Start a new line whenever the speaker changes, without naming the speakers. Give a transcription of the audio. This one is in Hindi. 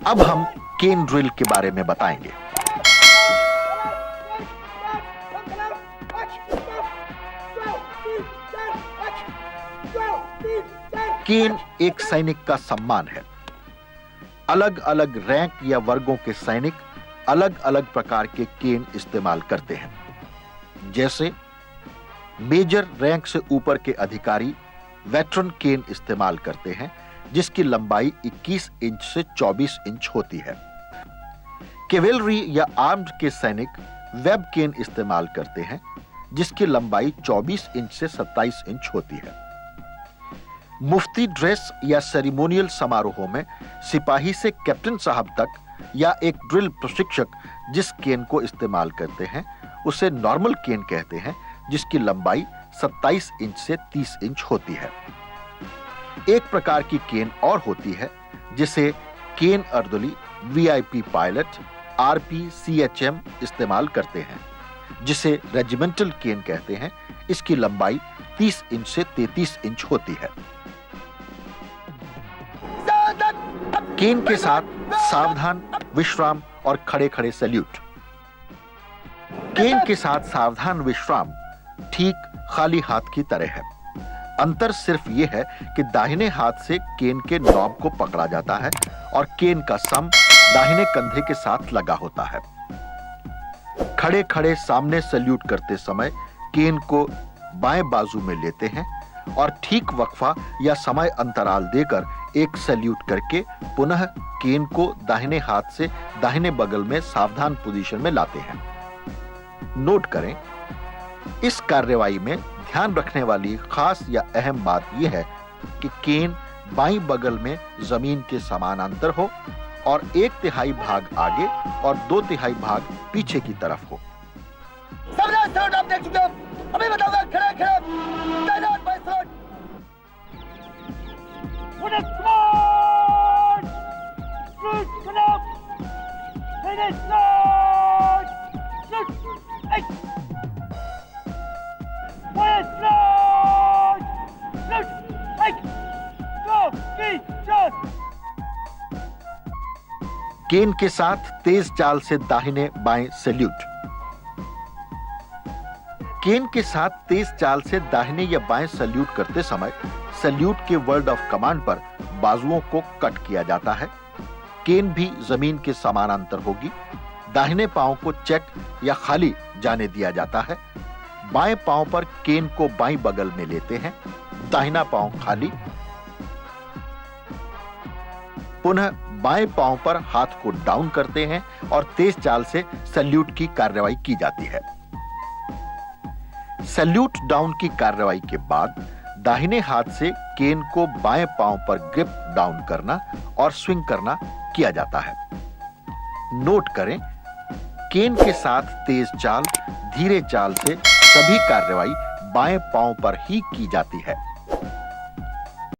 अब हम केन ड्रिल के बारे में बताएंगे। केन एक सैनिक का सम्मान है। अलग अलग रैंक या वर्गों के सैनिक अलग अलग प्रकार के केन इस्तेमाल करते हैं। जैसे मेजर रैंक से ऊपर के अधिकारी वेटरन केन इस्तेमाल करते हैं, जिसकी लंबाई 21 इंच से 24 इंच होती है। कैवेलरी या आर्म्ड के सैनिक वेब केन इस्तेमाल करते हैं, जिसकी लंबाई 24 इंच से 27 इंच होती है। मुफ्ती ड्रेस या सेरेमोनियल समारोहों में सिपाही से कैप्टन साहब तक या एक ड्रिल प्रशिक्षक जिस केन को इस्तेमाल करते हैं उसे नॉर्मल केन कहते हैं, जिसकी लंबाई 27 इंच से 30 इंच होती है। एक प्रकार की केन और होती है जिसे केन अर्दली, वीआईपी पायलट, आरपीसीएचएम इस्तेमाल करते हैं, जिसे रेजिमेंटल केन कहते हैं। इसकी लंबाई 30 इंच से 33 इंच होती है। केन के साथ सावधान, विश्राम और खड़े खड़े सैल्यूट। केन के साथ सावधान विश्राम ठीक खाली हाथ की तरह है। अंतर सिर्फ यह है कि दाहिने हाथ से केन के नॉब को पकड़ा जाता है और केन का सम दाहिने कंधे के साथ लगा होता है। खड़े खड़े सामने सैल्यूट करते समय केन को बाएं बाजू में लेते हैं और ठीक वक्फा या समय अंतराल देकर एक सैल्यूट करके पुनः केन को दाहिने हाथ से दाहिने बगल में सावधान पोजीशन में लाते हैं। नोट करें, इस कार्रवाई में ध्यान रखने वाली खास या अहम बात यह है कि केन बाईं बगल में जमीन के समानांतर हो और 1/3 भाग आगे और 2/3 भाग पीछे की तरफ हो।
आप देख चुके हो, अभी बताऊंगा। खड़े खड़े तैनात बाय सॉट। Finish strong! Shoot, enough! Finish strong! Shoot! Hey! Finish strong! Shoot! Hey! Go! Keep shot!
केन के साथ तेज चाल से दाहिने बाएं सैल्यूट। केन के साथ तेज चाल से दाहिने या बाएं सैल्यूट करते समय सैल्यूट के वर्ड ऑफ कमांड पर बाजुओं को कट किया जाता है। केन भी जमीन के समानांतर होगी। दाहिने पांव को चेक या खाली जाने दिया जाता है। बाएं पांव पर केन को बाईं बगल में लेते हैं, दाहिना पांव खाली। पुनः बाएं पांव पर हाथ को डाउन करते हैं और तेज चाल से सैल्यूट की कार्रवाई की जाती है। सैल्यूट डाउन की कार्रवाई के बाद दाहिने हाथ से केन को बाएं पांव पर ग्रिप डाउन करना और स्विंग करना किया जाता है। नोट करें, केन के साथ तेज चाल, धीरे चाल से सभी कार्रवाई बाएं पांव पर ही की जाती है।